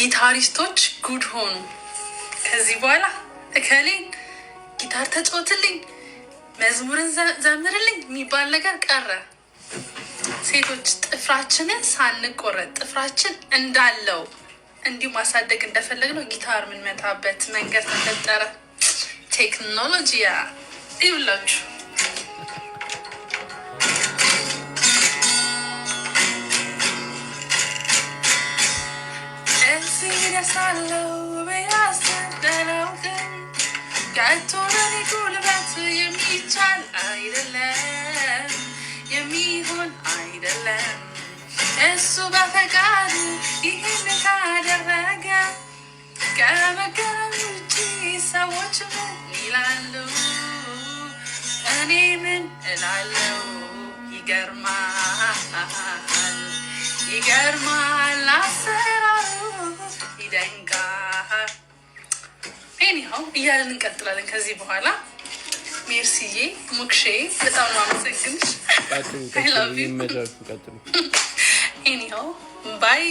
ጊታሪስቶች ጉድ ሆኑ። ከዚህ በኋላ እከሌን ጊታር ተጫወትልኝ፣ መዝሙርን ዘምርልኝ የሚባል ነገር ቀረ። ሴቶች ጥፍራችንን ሳንቆረጥ ጥፍራችን እንዳለው እንዲሁ ማሳደግ እንደፈለግነው ጊታር የምንመታበት መንገድ ተፈጠረ። ቴክኖሎጂያ ይብላችሁ። ሳለው በያስተደለው ግን ከቶለኔ ጉልበት የሚቻል አይደለም፣ የሚሆን አይደለም። እሱ በፈቃዱ ይህን ካደረገ ከመገረም ውጪ ሰዎች ምን ይላሉ? እኔ ምን እላለሁ? ይገርማል፣ ይገርማል አሰራሩ ይደንቃል። ኤኒሃው እያለን እንቀጥላለን ከዚህ በኋላ። ሜርሲዬ ሙክሼ በጣም ነው አመሰግንሽ። ኤኒሃው ባይ